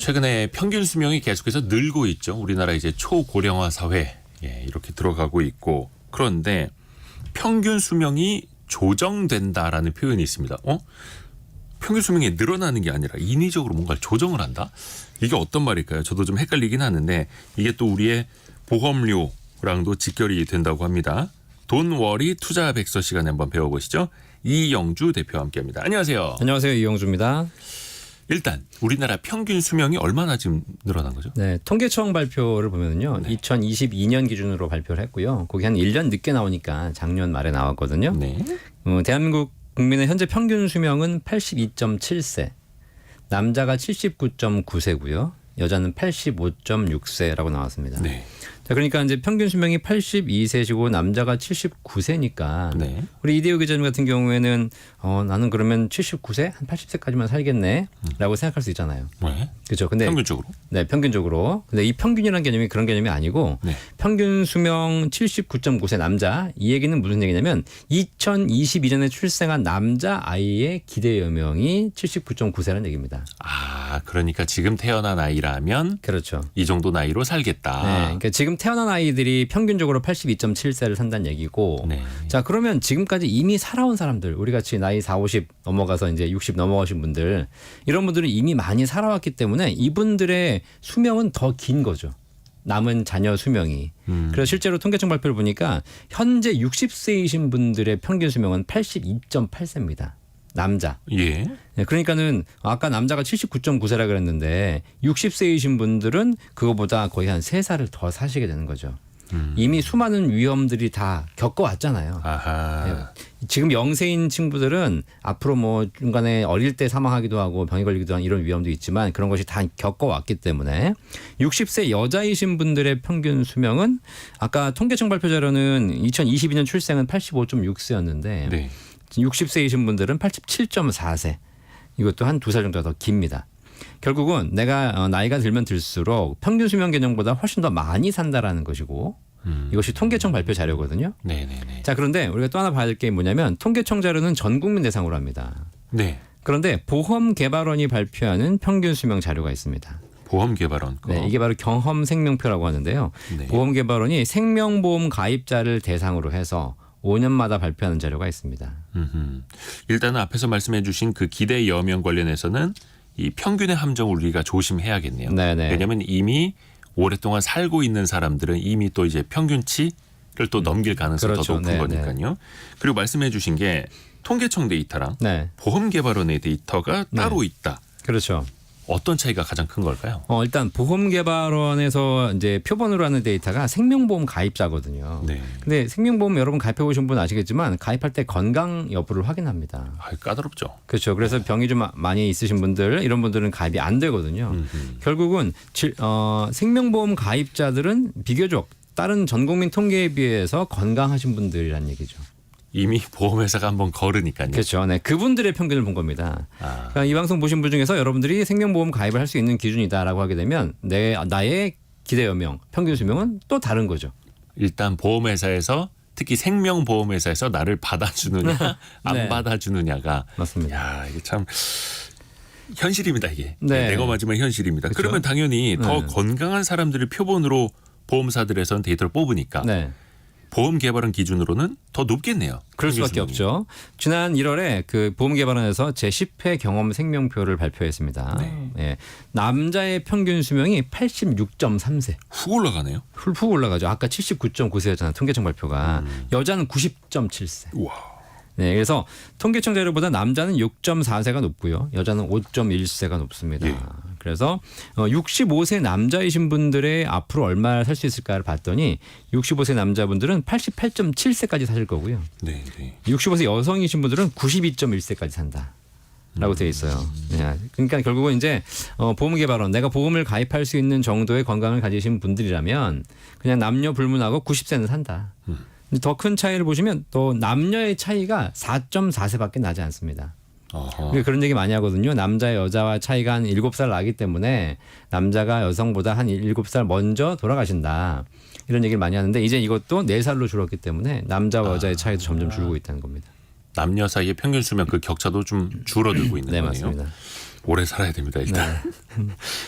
최근에 평균 수명이 계속해서 늘고 있죠. 우리나라 이제 초고령화 사회 이렇게 들어가고 있고 그런데 평균 수명이 조정된다라는 표현이 있습니다. 평균 수명이 늘어나는 게 아니라 인위적으로 뭔가를 조정을 한다? 이게 어떤 말일까요? 저도 좀 헷갈리긴 하는데 이게 또 우리의 보험료랑도 직결이 된다고 합니다. 돈워리 투자 백서 시간에 한번 배워보시죠. 이영주 대표와 함께합니다. 안녕하세요. 안녕하세요. 이영주입니다. 일단 우리나라 평균 수명이 얼마나 지금 늘어난 거죠? 네, 통계청 발표를 보면요. 2022년 기준으로 발표를 했고요. 거기 한 1년 늦게 나오니까 작년 말에 나왔거든요. 네. 대한민국 국민의 현재 평균 수명은 82.7세, 남자가 79.9세고요. 여자는 85.6세라고 나왔습니다. 네. 자, 그러니까 이제 평균 수명이 82세시고 남자가 79세니까 네. 우리 이대호 기자님 같은 경우에는 나는 그러면 79세 한 80세까지만 살겠네라고 생각할 수 있잖아요. 네. 그렇죠. 근데 평균적으로. 네, 평균적으로. 근데 이 평균이라는 개념이 그런 개념이 아니고 네. 평균 수명 79.9세 남자. 이 얘기는 무슨 얘기냐면 2022년에 출생한 남자 아이의 기대 여명이 79.9세라는 얘기입니다. 그러니까 지금 태어난 아이라면 그렇죠. 이 정도 나이로 살겠다. 네, 그러니까 지금 태어난 아이들이 평균적으로 82.7세를 산다는 얘기고. 네. 자, 그러면 지금까지 이미 살아온 사람들, 우리 같이 나이 40, 50 넘어가서 이제 60 넘어가신 분들, 이런 분들은 이미 많이 살아왔기 때문에 이분들의 수명은 더 긴 거죠. 남은 자녀 수명이. 그래서 실제로 통계청 발표를 보니까 현재 60세이신 분들의 평균 수명은 82.8세입니다. 남자. 예. 네, 그러니까는 아까 남자가 79.9세라 그랬는데 60세이신 분들은 그거보다 거의 한 3살을 더 사시게 되는 거죠. 이미 수많은 위험들이 다 겪어왔잖아요. 아하. 네. 지금 영세인 친구들은 앞으로 뭐 중간에 어릴 때 사망하기도 하고 병에 걸리기도 하는 이런 위험도 있지만 그런 것이 다 겪어왔기 때문에 60세 여자이신 분들의 평균 수명은 아까 통계청 발표 자료는 2022년 출생은 85.6세였는데 네. 60세이신 분들은 87.4세. 이것도 한 2살 정도가 더 깁니다. 결국은 내가 나이가 들면 들수록 평균 수명 개념보다 훨씬 더 많이 산다라는 것이고 이것이 통계청 발표 자료거든요. 네네네. 자, 그런데 우리가 또 하나 봐야 될 게 뭐냐면 통계청 자료는 전 국민 대상으로 합니다. 네. 그런데 보험개발원이 발표하는 평균 수명 자료가 있습니다. 보험개발원. 네, 이게 바로 경험생명표라고 하는데요. 네. 보험개발원이 생명보험 가입자를 대상으로 해서 5년마다 발표하는 자료가 있습니다. 일단은 앞에서 말씀해 주신 그 기대 여명 관련해서는 이 평균의 함정을 우리가 조심해야겠네요. 네네. 왜냐하면 이미 오랫동안 살고 있는 사람들은 이미 또 이제 평균치를 또 넘길 가능성이 그렇죠. 더 높은 네, 거니까요. 그리고 말씀해 주신 게 통계청 데이터랑 네. 보험개발원의 데이터가 따로 있다. 그렇죠. 어떤 차이가 가장 큰 걸까요? 일단 보험개발원에서 이제 표본으로 하는 데이터가 생명보험 가입자거든요. 네. 근데 생명보험 여러분 가입해 보신 분 아시겠지만 가입할 때 건강 여부를 확인합니다. 까다롭죠. 그렇죠. 그래서 병이 좀 많이 있으신 분들 이런 분들은 가입이 안 되거든요. 결국은 생명보험 가입자들은 비교적 다른 전 국민 통계에 비해서 건강하신 분들이란 얘기죠. 이미 보험회사가 한번 걸으니까요. 그렇죠. 네, 그분들의 평균을 본 겁니다. 그러니까 이 방송 보신 분 중에서 여러분들이 생명보험 가입을 할 수 있는 기준이다라고 하게 되면 나의 기대 여명, 평균 수명은 또 다른 거죠. 일단 보험회사에서 특히 생명보험회사에서 나를 받아주느냐 안 네. 받아주느냐가 맞습니다. 야, 이게 참 현실입니다 이게. 네. 내가 맞으면 현실입니다. 그렇죠? 그러면 당연히 더 건강한 사람들을 표본으로 보험사들에서는 데이터를 뽑으니까 네. 보험개발원 기준으로는 더 높겠네요. 그럴 수밖에 없죠. 지난 1월에 그 보험개발원에서 제10회 경험 생명표를 발표했습니다. 예. 남자의 평균 수명이 86.3세. 훅 올라가네요. 훌 올라가죠. 아까 79.9세였잖아요. 통계청 발표가. 여자는 90.7세. 우와. 네, 그래서 통계청 자료보다 남자는 6.4세가 높고요. 여자는 5.1세가 높습니다. 예. 그래서 65세 남자이신 분들의 앞으로 얼마나 살 수 있을까를 봤더니 65세 남자분들은 88.7세까지 사실 거고요. 네, 네. 65세 여성이신 분들은 92.1세까지 산다라고 되어 있어요. 네, 그러니까 결국은 이제 보험개발원 내가 보험을 가입할 수 있는 정도의 건강을 가지신 분들이라면 그냥 남녀 불문하고 90세는 산다. 더 큰 차이를 보시면 또 남녀의 차이가 4.4세밖에 나지 않습니다. 그런 얘기 많이 하거든요. 남자 여자와 차이가 한 7살 나기 때문에 남자가 여성보다 한 7살 먼저 돌아가신다. 이런 얘기를 많이 하는데 이제 이것도 4살로 줄었기 때문에 남자와 여자의 차이도 점점 줄고 있다는 겁니다. 남녀 사이의 평균 수명 그 격차도 좀 줄어들고 있는 네, 거네요. 맞습니다. 오래 살아야 됩니다, 일단.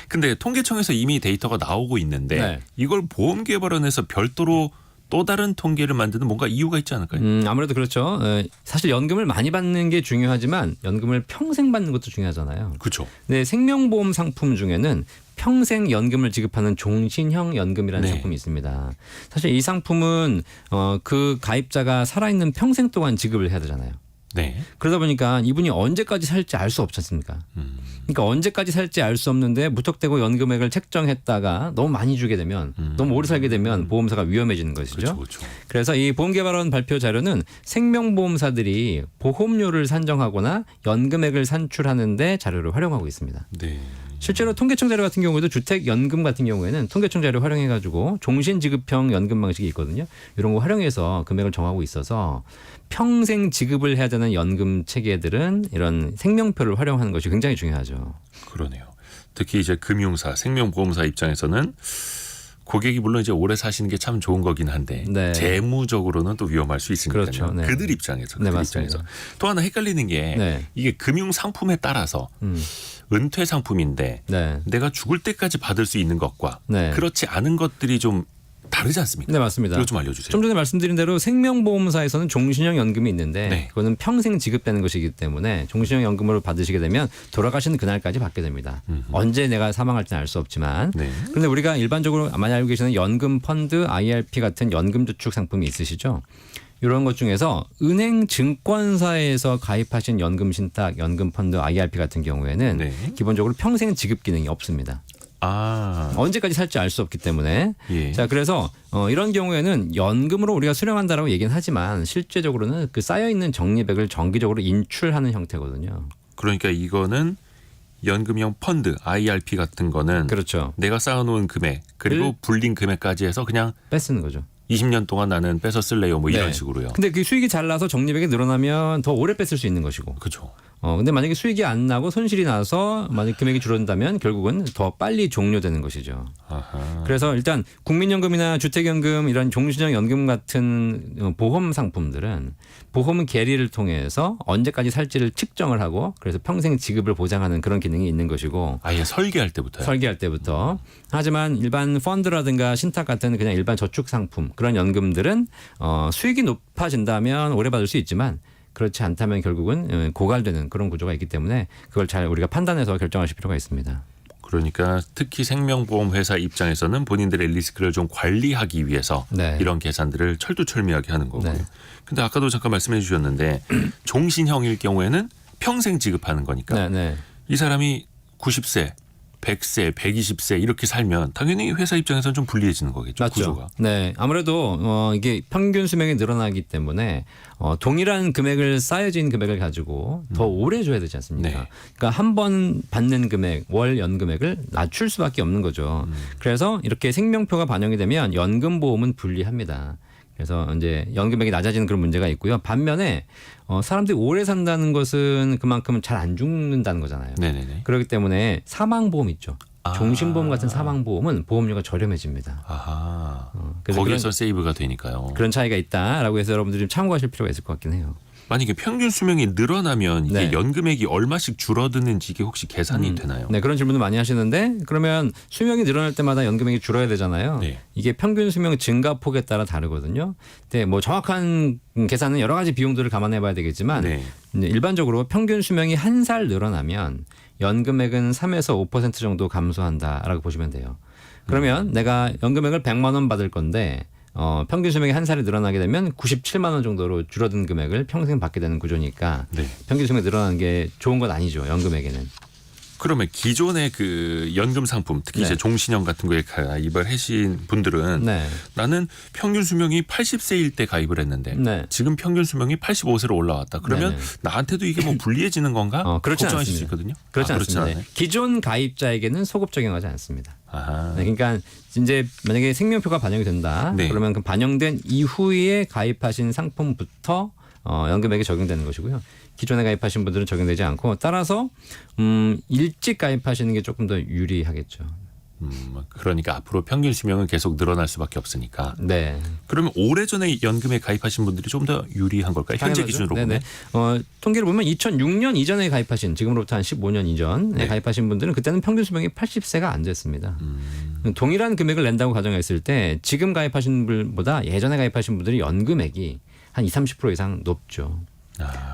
근데 통계청에서 이미 데이터가 나오고 있는데 네. 이걸 보험개발원에서 별도로 또 다른 통계를 만드는 뭔가 이유가 있지 않을까요? 아무래도 그렇죠. 사실 연금을 많이 받는 게 중요하지만 연금을 평생 받는 것도 중요하잖아요. 그렇죠. 네, 생명보험 상품 중에는 평생 연금을 지급하는 종신형 연금이라는 네. 상품이 있습니다. 사실 이 상품은 그 가입자가 살아있는 평생 동안 지급을 해야 되잖아요. 네. 그러다 보니까 이분이 언제까지 살지 알 수 없지 않습니까? 그러니까 언제까지 살지 알 수 없는데 무턱대고 연금액을 책정했다가 너무 많이 주게 되면 너무 오래 살게 되면 보험사가 위험해지는 것이죠. 그렇죠. 그렇죠. 그래서 이 보험개발원 발표 자료는 생명보험사들이 보험료를 산정하거나 연금액을 산출하는데 자료를 활용하고 있습니다. 네. 실제로 통계청 자료 같은 경우에도 주택연금 같은 경우에는 통계청 자료 활용해가지고 종신지급형 연금 방식이 있거든요. 이런 거 활용해서 금액을 정하고 있어서 평생 지급을 해야 되는 연금 체계들은 이런 생명표를 활용하는 것이 굉장히 중요하죠. 그러네요. 특히 이제 금융사, 생명보험사 입장에서는 고객이 물론 이제 오래 사시는 게 참 좋은 거긴 한데 네. 재무적으로는 또 위험할 수 있으니까요. 그렇죠. 네. 그들 입장에서, 네, 그들 맞습니다. 입장에서 또 하나 헷갈리는 게 네. 이게 금융 상품에 따라서 은퇴 상품인데 네. 내가 죽을 때까지 받을 수 있는 것과 네. 그렇지 않은 것들이 좀 다르지 않습니까? 네, 맞습니다. 이거 좀 알려주세요. 좀 전에 말씀드린 대로 생명보험사에서는 종신형 연금이 있는데 네. 그거는 평생 지급되는 것이기 때문에 종신형 연금으로 받으시게 되면 돌아가시는 그날까지 받게 됩니다. 언제 내가 사망할지는 알 수 없지만 네. 그런데 우리가 일반적으로 많이 알고 계시는 연금 펀드, IRP 같은 연금 저축 상품이 있으시죠? 이런 것 중에서 은행 증권사에서 가입하신 연금 신탁, 연금 펀드, IRP 같은 경우에는 네. 기본적으로 평생 지급 기능이 없습니다. 아, 언제까지 살지 알 수 없기 때문에 예. 자 그래서 이런 경우에는 연금으로 우리가 수령한다라고 얘기는 하지만 실제적으로는 그 쌓여 있는 적립액을 정기적으로 인출하는 형태거든요. 그러니까 이거는 연금형 펀드, IRP 같은 거는 그렇죠. 내가 쌓아놓은 금액 그리고 불린 금액까지 해서 그냥 뺏쓰는 거죠. 20년 동안 나는 뺏어 쓸래요 뭐 이런 네. 식으로요. 근데 그 수익이 잘 나서 적립액이 늘어나면 더 오래 뺏을 수 있는 것이고. 그렇죠. 근데 만약에 수익이 안 나고 손실이 나서 만약 금액이 줄어든다면 결국은 더 빨리 종료되는 것이죠. 아하. 그래서 일단 국민연금이나 주택연금 이런 종신형 연금 같은 보험 상품들은 보험 계리를 통해서 언제까지 살지를 측정을 하고 그래서 평생 지급을 보장하는 그런 기능이 있는 것이고 아예 설계할 때부터요. 설계할 때부터. 하지만 일반 펀드라든가 신탁 같은 그냥 일반 저축 상품 그런 연금들은 수익이 높아진다면 오래 받을 수 있지만 그렇지 않다면 결국은 고갈되는 그런 구조가 있기 때문에 그걸 잘 우리가 판단해서 결정하실 필요가 있습니다. 그러니까 특히 생명보험 회사 입장에서는 본인들의 리스크를 좀 관리하기 위해서 네. 이런 계산들을 철두철미하게 하는 거고요. 네. 근데 아까도 잠깐 말씀해 주셨는데 종신형일 경우에는 평생 지급하는 거니까 네, 네. 이 사람이 90세, 100세, 120세 이렇게 살면 당연히 회사 입장에서는 좀 불리해지는 거겠죠. 맞죠. 구조가. 네, 아무래도 이게 평균 수명이 늘어나기 때문에 동일한 금액을 쌓여진 금액을 가지고 더 오래 줘야 되지 않습니까? 네. 그러니까 한 번 받는 금액, 월 연금액을 낮출 수밖에 없는 거죠. 그래서 이렇게 생명표가 반영이 되면 연금보험은 불리합니다. 그래서 이제 연금액이 낮아지는 그런 문제가 있고요. 반면에 사람들이 오래 산다는 것은 그만큼 잘 안 죽는다는 거잖아요. 네네네. 그렇기 때문에 사망보험 있죠. 아. 종신보험 같은 사망보험은 보험료가 저렴해집니다. 아하. 그래서 거기에서 세이브가 되니까요. 그런 차이가 있다라고 해서 여러분들이 좀 참고하실 필요가 있을 것 같긴 해요. 만약에 평균 수명이 늘어나면 이게 네. 연금액이 얼마씩 줄어드는지 이게 혹시 계산이 되나요? 네, 그런 질문도 많이 하시는데 그러면 수명이 늘어날 때마다 연금액이 줄어야 되잖아요. 네. 이게 평균 수명 증가폭에 따라 다르거든요. 근데 뭐 정확한 계산은 여러 가지 비용들을 감안해 봐야 되겠지만 네. 이제 일반적으로 평균 수명이 1살 늘어나면 연금액은 3에서 5% 정도 감소한다라고 보시면 돼요. 그러면 내가 연금액을 100만 원 받을 건데 평균 수명이 1살이 늘어나게 되면 97만 원 정도로 줄어든 금액을 평생 받게 되는 구조니까 네. 평균 수명이 늘어나는 게 좋은 건 아니죠. 연금액에는. 그러면 기존의 그 연금 상품 특히 네. 이제 종신형 같은 거에 가입을 하신 분들은 네. 나는 평균 수명이 80세일 때 가입을 했는데 네. 지금 평균 수명이 85세로 올라왔다. 그러면 네네. 나한테도 이게 뭐 불리해지는 건가? 그렇지 걱정하실 수 않습니다. 있거든요. 그렇지 그렇진 않습니다. 않아요? 기존 가입자에게는 소급 적용하지 않습니다. 아하. 네, 그러니까 이제 만약에 생명표가 반영이 된다. 네. 그러면 그 반영된 이후에 가입하신 상품부터 연금액이 적용되는 것이고요. 기존에 가입하신 분들은 적용되지 않고 따라서 일찍 가입하시는 게 조금 더 유리하겠죠. 그러니까 앞으로 평균 수명은 계속 늘어날 수밖에 없으니까. 네. 그러면 오래전에 연금에 가입하신 분들이 좀 더 유리한 걸까요? 현재 당연하죠. 기준으로 네네. 보면. 통계를 보면 2006년 이전에 가입하신 지금으로부터 한 15년 이전에 네. 가입하신 분들은 그때는 평균 수명이 80세가 안 됐습니다. 동일한 금액을 낸다고 가정했을 때 지금 가입하신 분보다 예전에 가입하신 분들이 연금액이 한 20-30% 이상 높죠.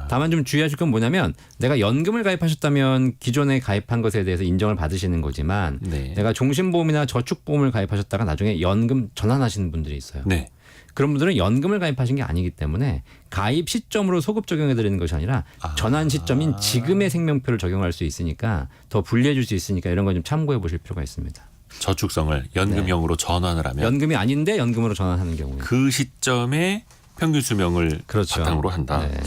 다만 좀 주의하실 건 뭐냐면 내가 연금을 가입하셨다면 기존에 가입한 것에 대해서 인정을 받으시는 거지만 네. 내가 종신보험이나 저축보험을 가입하셨다가 나중에 연금 전환하시는 분들이 있어요. 네. 그런 분들은 연금을 가입하신 게 아니기 때문에 가입 시점으로 소급 적용해 드리는 것이 아니라 전환 시점인 지금의 생명표를 적용할 수 있으니까 더 불리해 줄 수 있으니까 이런 건 좀 참고해 보실 필요가 있습니다. 저축성을 연금형으로 전환을 하면 연금이 아닌데 연금으로 전환하는 경우에. 그 시점에 평균 수명을 그렇죠. 바탕으로 한다. 네.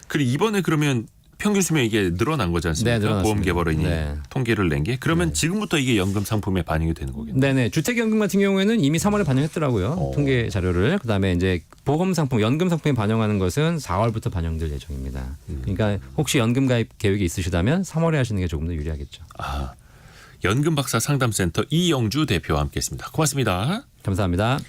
그리고 이번에 그러면 평균 수명이 이게 늘어난 거지 않습니까? 네, 늘어났습니다. 보험개발원이 네. 통계를 낸 게. 그러면 지금부터 이게 연금 상품에 반영이 되는 거겠네요. 네네. 주택연금 같은 경우에는 이미 3월에 반영했더라고요. 통계 자료를. 그다음에 이제 보험 상품, 연금 상품에 반영하는 것은 4월부터 반영될 예정입니다. 그러니까 혹시 연금 가입 계획이 있으시다면 3월에 하시는 게 조금 더 유리하겠죠. 연금 박사 상담센터 이영주 대표와 함께했습니다. 고맙습니다. 감사합니다.